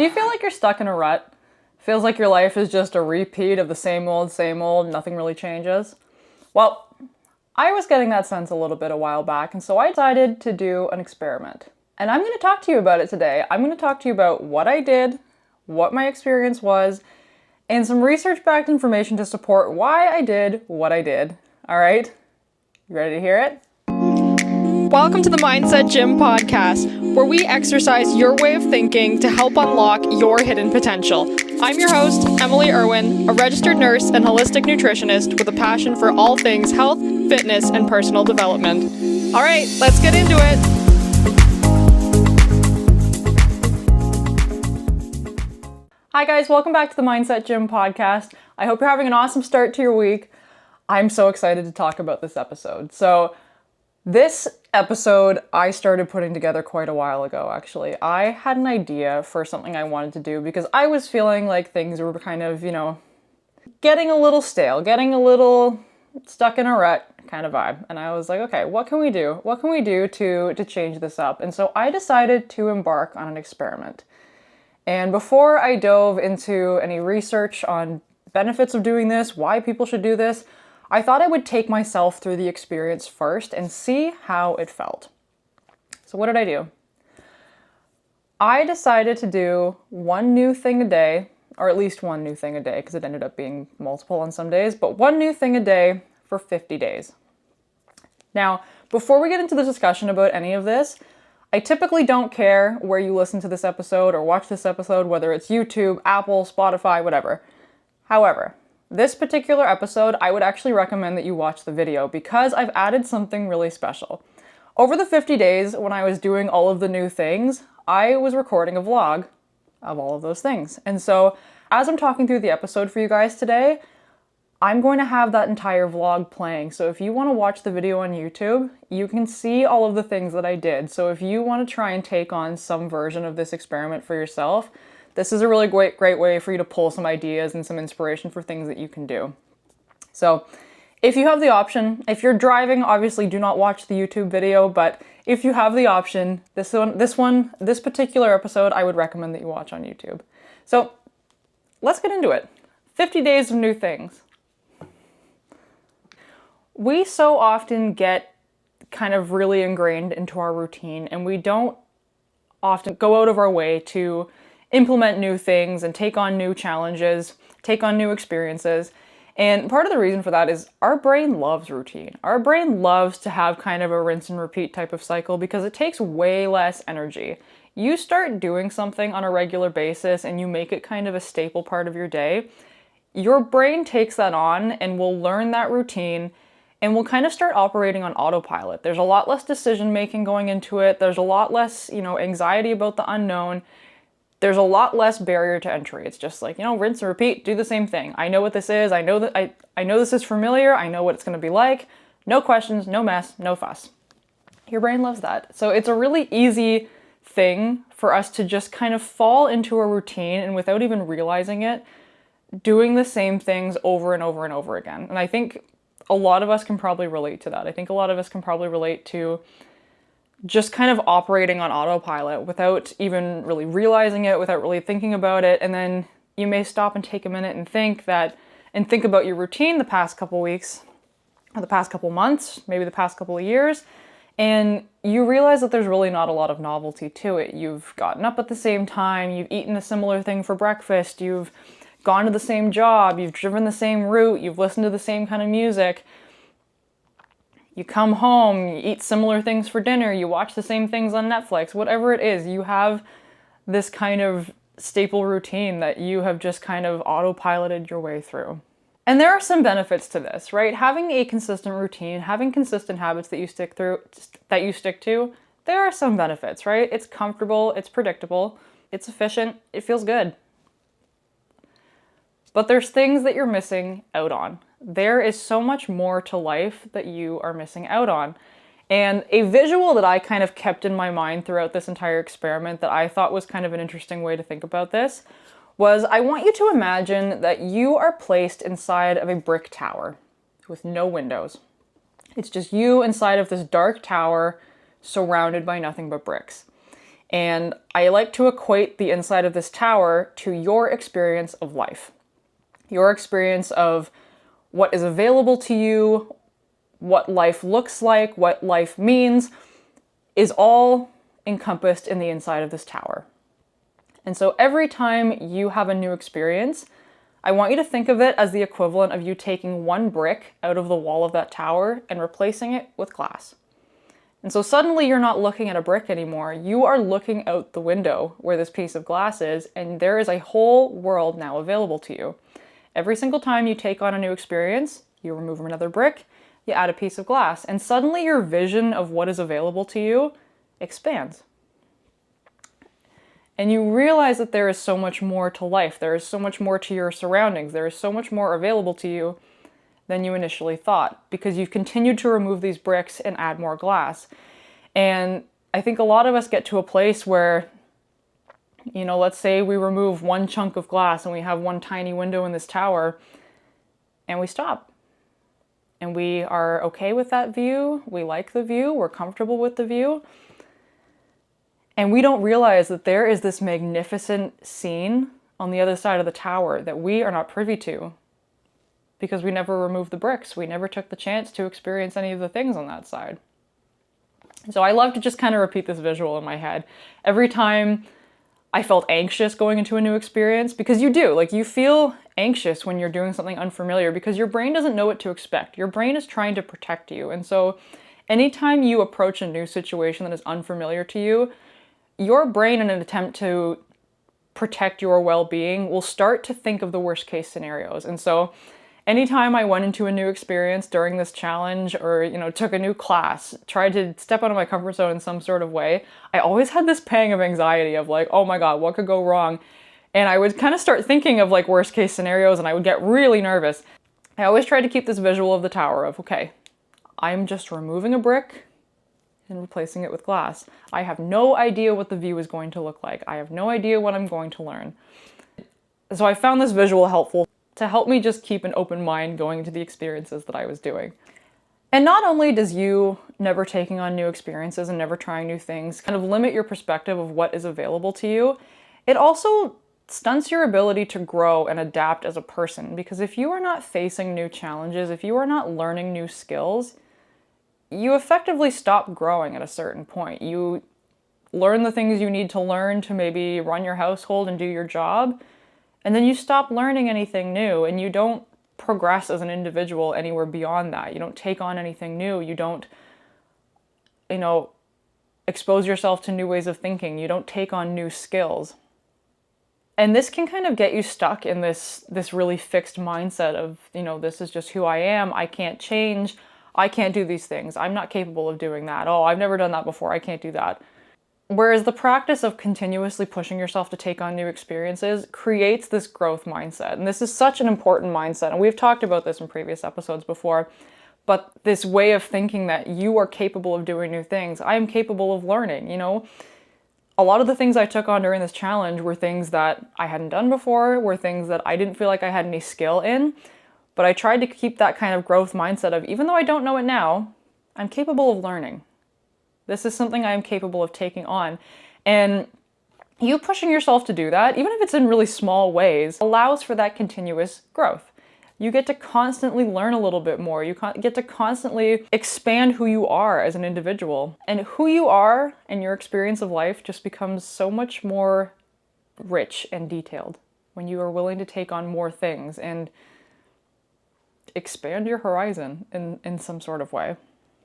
Do you feel like you're stuck in a rut? Feels like your life is just a repeat of the same old, nothing really changes? Well, I was getting that sense a little bit a while back, and so I decided to do an experiment. And I'm going to talk to you about it today. I'm going to talk to you about what I did, what my experience was, and some research-backed information to support why I did what I did. All right? You ready to hear it? Welcome to the Mindset Gym podcast, where we exercise your way of thinking to help unlock your hidden potential. I'm your host, Emily Irwin, a registered nurse and holistic nutritionist with a passion for all things health, fitness, and personal development. All right, let's get into it. Hi guys, welcome back to the Mindset Gym podcast. I hope you're having an awesome start to your week. I'm so excited to talk about this episode. So this episode I started putting together quite a while ago, actually. I had an idea for something I wanted to do because I was feeling like things were kind of, getting a little stale, getting a little stuck in a rut kind of vibe. And I was like, okay, what can we do? What can we do to change this up? And so I decided to embark on an experiment. And before I dove into any research on benefits of doing this, why people should do this, I thought I would take myself through the experience first and see how it felt. So what did I do? I decided to do one new thing a day, or at least one new thing a day, because it ended up being multiple on some days, but one new thing a day for 50 days. Now, before we get into the discussion about any of this, I typically don't care where you listen to this episode or watch this episode, whether it's YouTube, Apple, Spotify, whatever. However, this particular episode, I would actually recommend that you watch the video because I've added something really special. Over the 50 days, when I was doing all of the new things, I was recording a vlog of all of those things. And so, as I'm talking through the episode for you guys today, I'm going to have that entire vlog playing. So if you want to watch the video on YouTube, you can see all of the things that I did. So if you want to try and take on some version of this experiment for yourself, this is a really great way for you to pull some ideas and some inspiration for things that you can do. So if you have the option, if you're driving, obviously do not watch the YouTube video, but if you have the option, this particular episode, I would recommend that you watch on YouTube. So let's get into it. 50 days of new things. We so often get kind of really ingrained into our routine, and we don't often go out of our way to implement new things and take on new challenges, take on new experiences. And part of the reason for that is our brain loves routine. Our brain loves to have kind of a rinse and repeat type of cycle because it takes way less energy. You start doing something on a regular basis and you make it kind of a staple part of your day, your brain takes that on and will learn that routine and we'll kind of start operating on autopilot. There's a lot less decision making going into it. There's a lot less, anxiety about the unknown. There's a lot less barrier to entry. It's just like, rinse and repeat, do the same thing. I know what this is. I know that I know this is familiar. I know what it's going to be like. No questions, no mess, no fuss. Your brain loves that. So it's a really easy thing for us to just kind of fall into a routine and without even realizing it, doing the same things over and over and over again. And I think a lot of us can probably relate to that. I think a lot of us can probably relate to just kind of operating on autopilot without even really realizing it, without really thinking about it. And then you may stop and take a minute and think about your routine the past couple weeks, or the past couple months, maybe the past couple of years. And you realize that there's really not a lot of novelty to it. You've gotten up at the same time, you've eaten a similar thing for breakfast, you've gone to the same job, you've driven the same route, you've listened to the same kind of music. You come home, you eat similar things for dinner, you watch the same things on Netflix, whatever it is, you have this kind of staple routine that you have just kind of autopiloted your way through. And there are some benefits to this, right? Having a consistent routine, having consistent habits that you stick to, there are some benefits, right? It's comfortable, it's predictable, it's efficient, it feels good. But there's things that you're missing out on. There is so much more to life that you are missing out on. And a visual that I kind of kept in my mind throughout this entire experiment that I thought was kind of an interesting way to think about this was I want you to imagine that you are placed inside of a brick tower with no windows. It's just you inside of this dark tower surrounded by nothing but bricks. And I like to equate the inside of this tower to your experience of life. Your experience of what is available to you, what life looks like, what life means, is all encompassed in the inside of this tower. And so every time you have a new experience, I want you to think of it as the equivalent of you taking one brick out of the wall of that tower and replacing it with glass. And so suddenly you're not looking at a brick anymore. You are looking out the window where this piece of glass is, and there is a whole world now available to you. Every single time you take on a new experience, you remove another brick, you add a piece of glass, and suddenly your vision of what is available to you expands. And you realize that there is so much more to life. There is so much more to your surroundings. There is so much more available to you than you initially thought, because you've continued to remove these bricks and add more glass. And I think a lot of us get to a place where, let's say we remove one chunk of glass and we have one tiny window in this tower, and we stop. And we are okay with that view. We like the view. We're comfortable with the view. And we don't realize that there is this magnificent scene on the other side of the tower that we are not privy to, because we never removed the bricks. We never took the chance to experience any of the things on that side. So I love to just kind of repeat this visual in my head every time I felt anxious going into a new experience, because you do, you feel anxious when you're doing something unfamiliar because your brain doesn't know what to expect. Your brain is trying to protect you. And so anytime you approach a new situation that is unfamiliar to you, your brain, in an attempt to protect your well-being, will start to think of the worst case scenarios. And so anytime I went into a new experience during this challenge, or, took a new class, tried to step out of my comfort zone in some sort of way, I always had this pang of anxiety of oh my God, what could go wrong? And I would kind of start thinking of worst case scenarios, and I would get really nervous. I always tried to keep this visual of the tower of, okay, I'm just removing a brick and replacing it with glass. I have no idea what the view is going to look like. I have no idea what I'm going to learn. So I found this visual helpful to help me just keep an open mind going into the experiences that I was doing. And not only does you never taking on new experiences and never trying new things kind of limit your perspective of what is available to you, it also stunts your ability to grow and adapt as a person. Because if you are not facing new challenges, if you are not learning new skills, you effectively stop growing at a certain point. You learn the things you need to learn to maybe run your household and do your job, and then you stop learning anything new, and you don't progress as an individual anywhere beyond that. You don't take on anything new. You don't, expose yourself to new ways of thinking. You don't take on new skills. And this can kind of get you stuck in this really fixed mindset of, this is just who I am. I can't change. I can't do these things. I'm not capable of doing that. Oh, I've never done that before. I can't do that. Whereas the practice of continuously pushing yourself to take on new experiences creates this growth mindset. And this is such an important mindset. And we've talked about this in previous episodes before. But this way of thinking that you are capable of doing new things. I am capable of learning, A lot of the things I took on during this challenge were things that I hadn't done before, were things that I didn't feel like I had any skill in. But I tried to keep that kind of growth mindset of, even though I don't know it now, I'm capable of learning. This is something I am capable of taking on. And you pushing yourself to do that, even if it's in really small ways, allows for that continuous growth. You get to constantly learn a little bit more. You get to constantly expand who you are as an individual. And who you are and your experience of life just becomes so much more rich and detailed when you are willing to take on more things and expand your horizon in some sort of way.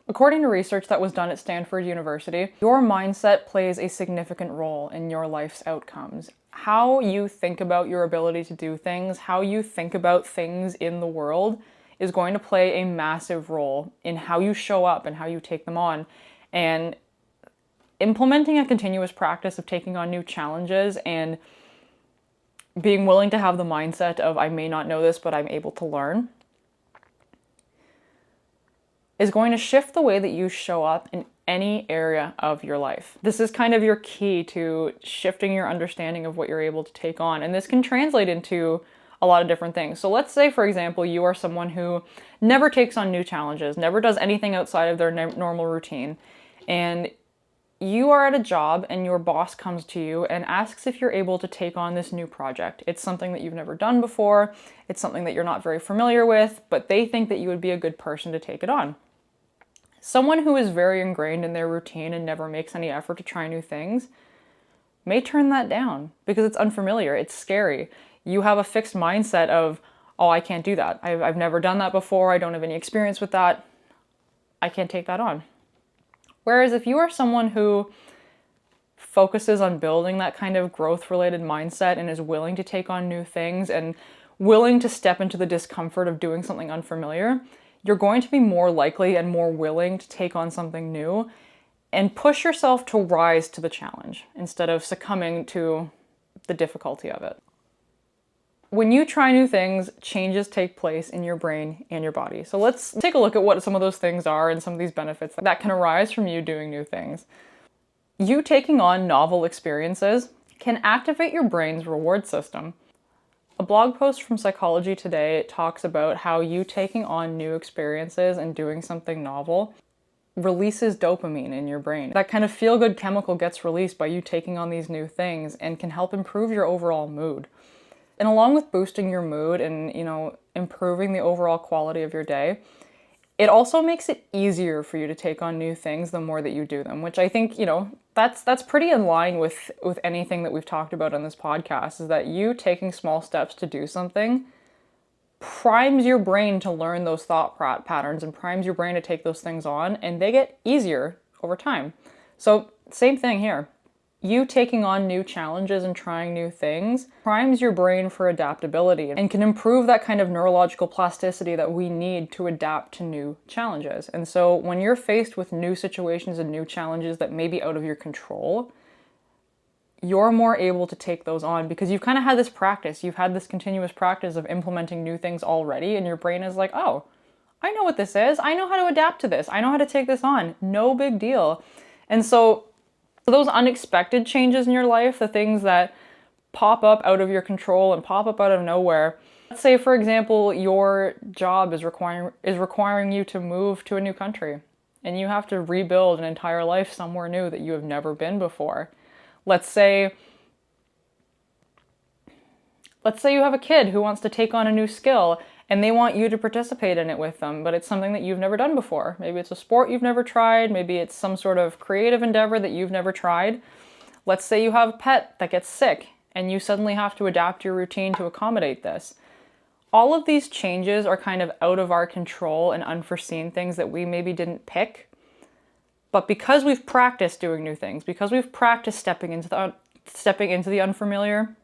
According to research that was done at Stanford University, your mindset plays a significant role in your life's outcomes. How you think about your ability to do things, how you think about things in the world is going to play a massive role in how you show up and how you take them on. And implementing a continuous practice of taking on new challenges and being willing to have the mindset of, I may not know this, but I'm able to learn, is going to shift the way that you show up in any area of your life. This is kind of your key to shifting your understanding of what you're able to take on. And this can translate into a lot of different things. So let's say, for example, you are someone who never takes on new challenges, never does anything outside of their normal routine. And you are at a job and your boss comes to you and asks if you're able to take on this new project. It's something that you've never done before. It's something that you're not very familiar with, but they think that you would be a good person to take it on. Someone who is very ingrained in their routine and never makes any effort to try new things may turn that down because it's unfamiliar, it's scary. You have a fixed mindset of, oh, I can't do that. I've never done that before. I don't have any experience with that. I can't take that on. Whereas if you are someone who focuses on building that kind of growth-related mindset and is willing to take on new things and willing to step into the discomfort of doing something unfamiliar, you're going to be more likely and more willing to take on something new and push yourself to rise to the challenge instead of succumbing to the difficulty of it. When you try new things, changes take place in your brain and your body. So let's take a look at what some of those things are and some of these benefits that can arise from you doing new things. You taking on novel experiences can activate your brain's reward system. A blog post from Psychology Today talks about how you taking on new experiences and doing something novel releases dopamine in your brain. That kind of feel-good chemical gets released by you taking on these new things and can help improve your overall mood. And along with boosting your mood and, improving the overall quality of your day, it also makes it easier for you to take on new things the more that you do them, which I think, that's pretty in line with anything that we've talked about on this podcast, is that you taking small steps to do something primes your brain to learn those thought patterns and primes your brain to take those things on, and they get easier over time. So same thing here. You taking on new challenges and trying new things primes your brain for adaptability and can improve that kind of neurological plasticity that we need to adapt to new challenges. And so when you're faced with new situations and new challenges that may be out of your control, you're more able to take those on because you've kind of had this practice. You've had this continuous practice of implementing new things already, and your brain is like, oh, I know what this is. I know how to adapt to this. I know how to take this on. No big deal. And so those unexpected changes in your life, the things that pop up out of your control and pop up out of nowhere. Let's say, for example, your job is requiring you to move to a new country and you have to rebuild an entire life somewhere new that you have never been before. Let's say you have a kid who wants to take on a new skill and they want you to participate in it with them, but it's something that you've never done before. Maybe it's a sport you've never tried. Maybe it's some sort of creative endeavor that you've never tried. Let's say you have a pet that gets sick and you suddenly have to adapt your routine to accommodate this. All of these changes are kind of out of our control and unforeseen things that we maybe didn't pick. But because we've practiced doing new things, because we've practiced stepping into the unfamiliar,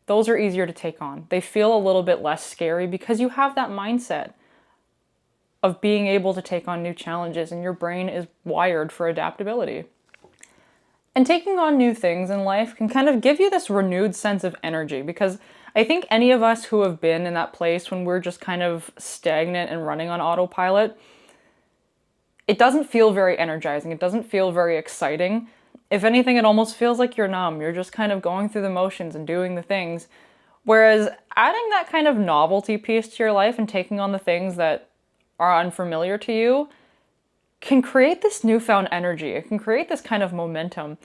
those are easier to take on. They feel a little bit less scary because you have that mindset of being able to take on new challenges and your brain is wired for adaptability. And taking on new things in life can kind of give you this renewed sense of energy because I think any of us who have been in that place when we're just kind of stagnant and running on autopilot, it doesn't feel very energizing. It doesn't feel very exciting. If anything, it almost feels like you're numb. You're just kind of going through the motions and doing the things. Whereas adding that kind of novelty piece to your life and taking on the things that are unfamiliar to you can create this newfound energy. It can create this kind of momentum.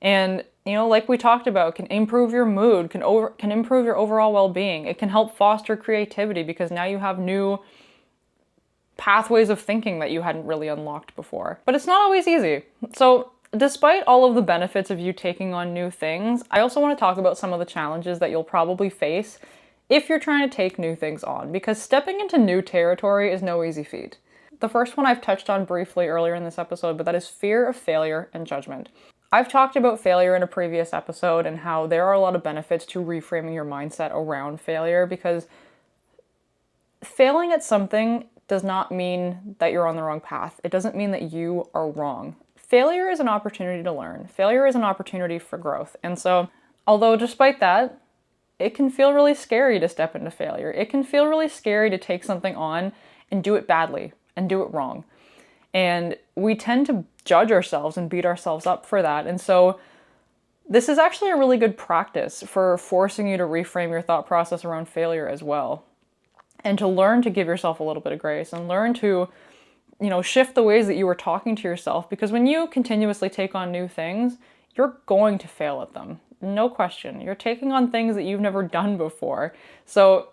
And, like we talked about, can improve your mood, can improve your overall well-being. It can help foster creativity because now you have new pathways of thinking that you hadn't really unlocked before. But it's not always easy. So despite all of the benefits of you taking on new things, I also want to talk about some of the challenges that you'll probably face if you're trying to take new things on, because stepping into new territory is no easy feat. The first one I've touched on briefly earlier in this episode, but that is fear of failure and judgment. I've talked about failure in a previous episode and how there are a lot of benefits to reframing your mindset around failure, because failing at something does not mean that you're on the wrong path. It doesn't mean that you are wrong. Failure is an opportunity to learn. Failure is an opportunity for growth. And so, although despite that, it can feel really scary to step into failure. It can feel really scary to take something on and do it badly and do it wrong. And we tend to judge ourselves and beat ourselves up for that. And so this is actually a really good practice for forcing you to reframe your thought process around failure as well. And to learn to give yourself a little bit of grace and learn to shift the ways that you were talking to yourself, because when you continuously take on new things, you're going to fail at them. No question. You're taking on things that you've never done before. So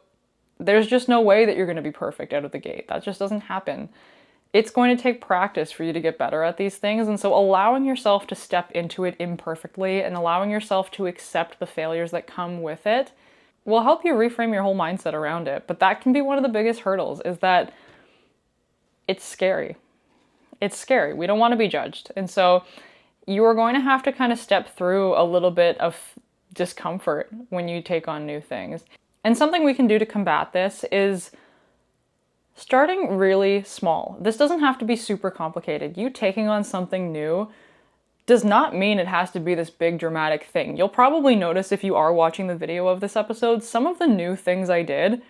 there's just no way that you're going to be perfect out of the gate. That just doesn't happen. It's going to take practice for you to get better at these things. And so allowing yourself to step into it imperfectly and allowing yourself to accept the failures that come with it will help you reframe your whole mindset around it. But that can be one of the biggest hurdles, is that it's scary. It's scary. We don't want to be judged. And so you are going to have to kind of step through a little bit of discomfort when you take on new things. And something we can do to combat this is starting really small. This doesn't have to be super complicated. You taking on something new does not mean it has to be this big dramatic thing. You'll probably notice if you are watching the video of this episode, some of the new things I did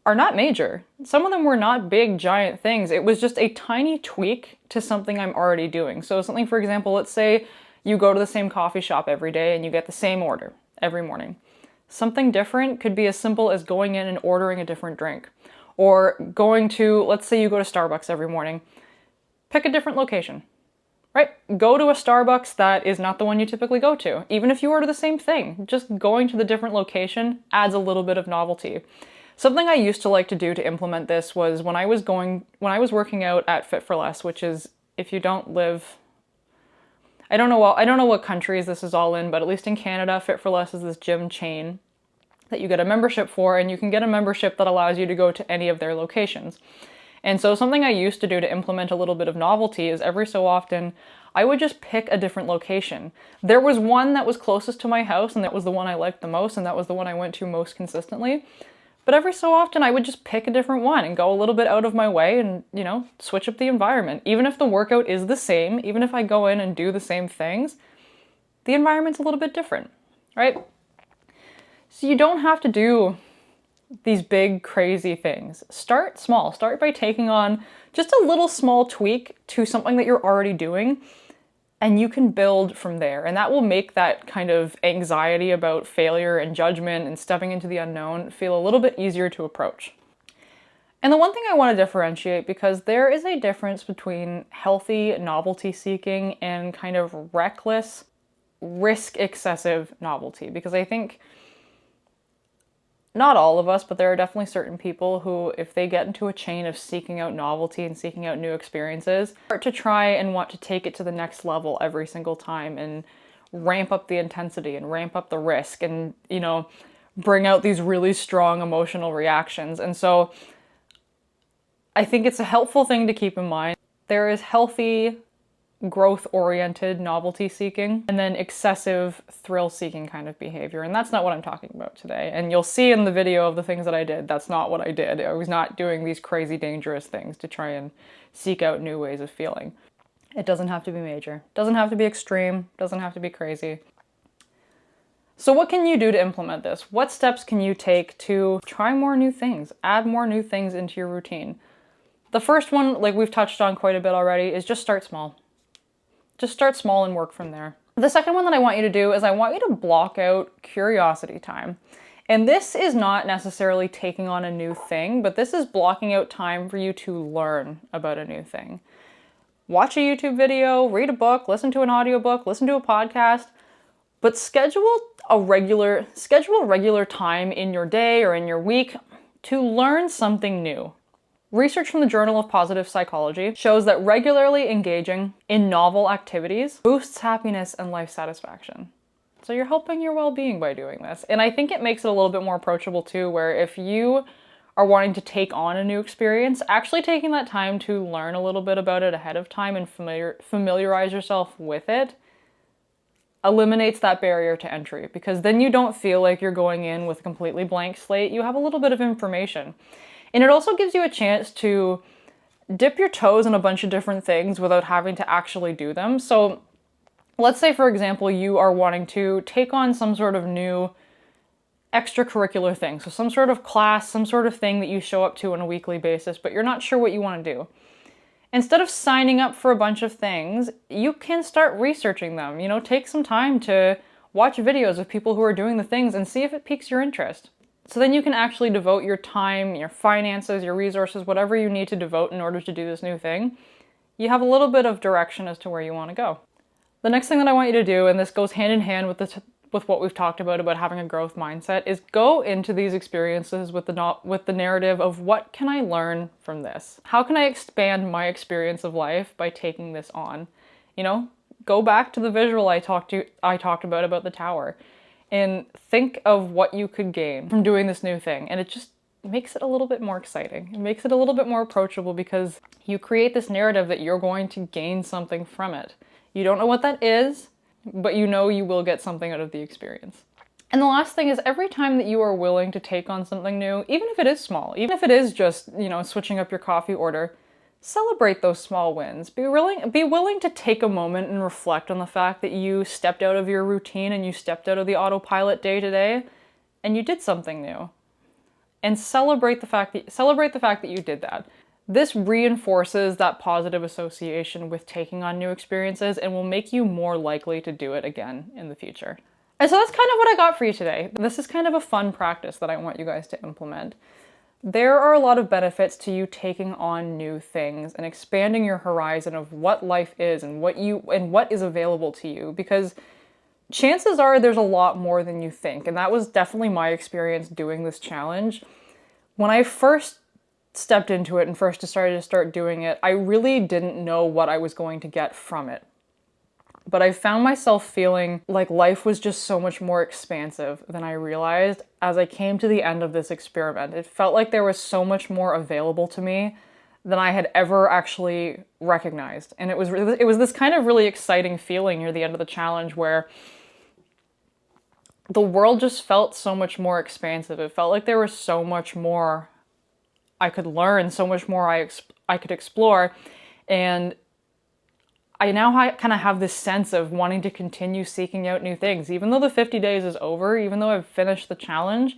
are not major. Some of them were not big, giant things. It was just a tiny tweak to something I'm already doing. So something, for example, let's say you go to the same coffee shop every day and you get the same order every morning. Something different could be as simple as going in and ordering a different drink. Or going to, let's say you go to Starbucks every morning. Pick a different location, right? Go to a Starbucks that is not the one you typically go to. Even if you order the same thing, just going to the different location adds a little bit of novelty. Something I used to like to do to implement this was when I was working out at Fit for Less, which is, if you don't live, I don't know what countries this is all in, but at least in Canada, Fit for Less is this gym chain that you get a membership for, and you can get a membership that allows you to go to any of their locations. And so something I used to do to implement a little bit of novelty is every so often I would just pick a different location. There was one that was closest to my house, and that was the one I liked the most, and that was the one I went to most consistently. But every so often I would just pick a different one and go a little bit out of my way and, switch up the environment. Even if the workout is the same, even if I go in and do the same things, the environment's a little bit different, right? So you don't have to do these big, crazy things. Start small. Start by taking on just a little small tweak to something that you're already doing, and you can build from there. And that will make that kind of anxiety about failure and judgment and stepping into the unknown feel a little bit easier to approach. And the one thing I want to differentiate, because there is a difference between healthy novelty seeking and kind of reckless, risk excessive novelty. Because I think not all of us, but there are definitely certain people who, if they get into a chain of seeking out novelty and seeking out new experiences, start to try and want to take it to the next level every single time and ramp up the intensity and ramp up the risk and, bring out these really strong emotional reactions. And so I think it's a helpful thing to keep in mind. There is healthy, growth-oriented novelty seeking, and then excessive thrill-seeking kind of behavior. And that's not what I'm talking about today. And you'll see in the video of the things that I did, that's not what I did. I was not doing these crazy, dangerous things to try and seek out new ways of feeling. It doesn't have to be major. It doesn't have to be extreme. It doesn't have to be crazy. So what can you do to implement this? What steps can you take to try more new things? Add more new things into your routine. The first one, like we've touched on quite a bit already, is just start small. Just start small and work from there. The second one that I want you to do is I want you to block out curiosity time. And this is not necessarily taking on a new thing, but this is blocking out time for you to learn about a new thing. Watch a YouTube video, read a book, listen to an audiobook, listen to a podcast, but schedule regular time in your day or in your week to learn something new. Research from the Journal of Positive Psychology shows that regularly engaging in novel activities boosts happiness and life satisfaction. So you're helping your well-being by doing this. And I think it makes it a little bit more approachable too, where if you are wanting to take on a new experience, actually taking that time to learn a little bit about it ahead of time and familiarize yourself with it eliminates that barrier to entry, because then you don't feel like you're going in with a completely blank slate. You have a little bit of information. And it also gives you a chance to dip your toes in a bunch of different things without having to actually do them. So let's say, for example, you are wanting to take on some sort of new extracurricular thing. So some sort of class, some sort of thing that you show up to on a weekly basis, but you're not sure what you want to do. Instead of signing up for a bunch of things, you can start researching them. Take some time to watch videos of people who are doing the things and see if it piques your interest. So then you can actually devote your time, your finances, your resources, whatever you need to devote in order to do this new thing, you have a little bit of direction as to where you want to go. The next thing that I want you to do, and this goes hand in hand with what we've talked about having a growth mindset, is go into these experiences with the narrative of what can I learn from this? How can I expand my experience of life by taking this on? Go back to the visual I talked about the tower, and think of what you could gain from doing this new thing. And it just makes it a little bit more exciting. It makes it a little bit more approachable because you create this narrative that you're going to gain something from it. You don't know what that is, but you know you will get something out of the experience. And the last thing is, every time that you are willing to take on something new, even if it is small, even if it is just, switching up your coffee order, celebrate those small wins. Be willing to take a moment and reflect on the fact that you stepped out of your routine and you stepped out of the autopilot day to day and you did something new. And celebrate the fact that you did that. This reinforces that positive association with taking on new experiences and will make you more likely to do it again in the future. And so that's kind of what I got for you today. This is kind of a fun practice that I want you guys to implement. There are a lot of benefits to you taking on new things and expanding your horizon of what life is and what is available to you, because chances are there's a lot more than you think. And that was definitely my experience doing this challenge. When I first stepped into it and first decided to start doing it, I really didn't know what I was going to get from it. But I found myself feeling like life was just so much more expansive than I realized as I came to the end of this experiment. It felt like there was so much more available to me than I had ever actually recognized. And it was this kind of really exciting feeling near the end of the challenge where the world just felt so much more expansive. It felt like there was so much more I could learn, so much more I could explore. And I now kind of have this sense of wanting to continue seeking out new things. Even though the 50 days is over, even though I've finished the challenge,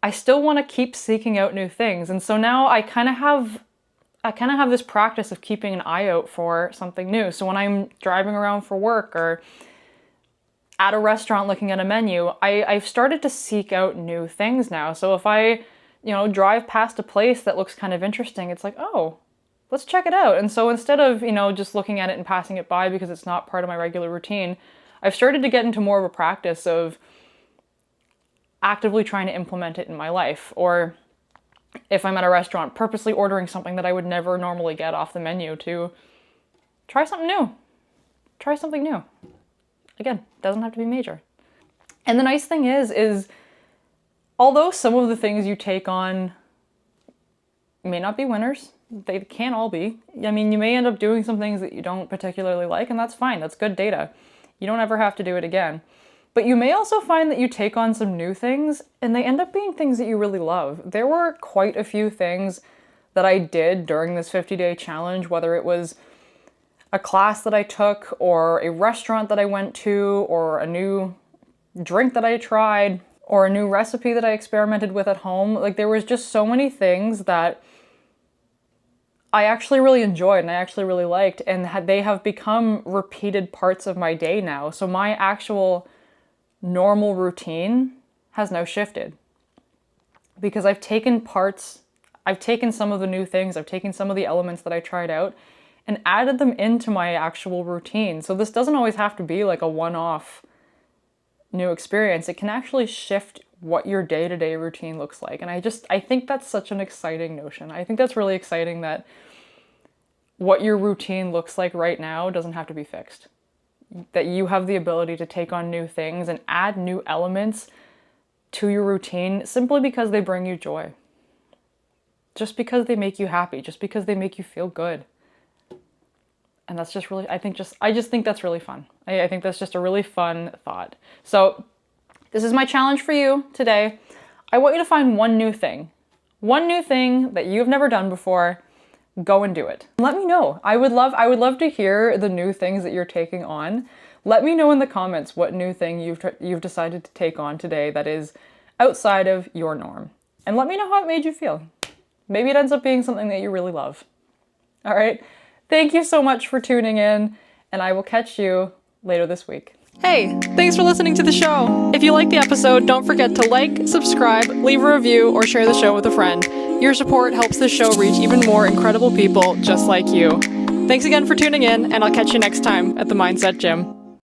I still want to keep seeking out new things. And so now I kind of have this practice of keeping an eye out for something new. So when I'm driving around for work or at a restaurant looking at a menu, I've started to seek out new things now. So if I drive past a place that looks kind of interesting, it's like, oh, let's check it out. And so instead of, just looking at it and passing it by because it's not part of my regular routine, I've started to get into more of a practice of actively trying to implement it in my life. Or if I'm at a restaurant, purposely ordering something that I would never normally get off the menu to try something new. Try something new. Again, doesn't have to be major. And the nice thing is although some of the things you take on may not be winners, they can't all be. I mean, you may end up doing some things that you don't particularly like, and that's fine. That's good data. You don't ever have to do it again. But you may also find that you take on some new things, and they end up being things that you really love. There were quite a few things that I did during this 50-day challenge, whether it was a class that I took, or a restaurant that I went to, or a new drink that I tried, or a new recipe that I experimented with at home. Like, there was just so many things that I actually really enjoyed and I actually really liked, and they have become repeated parts of my day now. So my actual normal routine has now shifted because I've taken some of the new things, I've taken some of the elements that I tried out and added them into my actual routine. So this doesn't always have to be like a one-off new experience. It can actually shift what your day-to-day routine looks like. And I think that's such an exciting notion. I think that's really exciting that what your routine looks like right now doesn't have to be fixed. That you have the ability to take on new things and add new elements to your routine simply because they bring you joy. Just because they make you happy, just because they make you feel good. And that's just really, I just think that's really fun. I think that's just a really fun thought. So this is my challenge for you today. I want you to find one new thing that you've never done before. Go and do it. Let me know. I would love to hear the new things that you're taking on. Let me know in the comments what new thing you've decided to take on today that is outside of your norm. And let me know how it made you feel. Maybe it ends up being something that you really love. All right. Thank you so much for tuning in, and I will catch you later this week. Hey, thanks for listening to the show. If you like the episode, don't forget to like, subscribe, leave a review, or share the show with a friend. Your support helps this show reach even more incredible people just like you. Thanks again for tuning in, and I'll catch you next time at the Mindset Gym.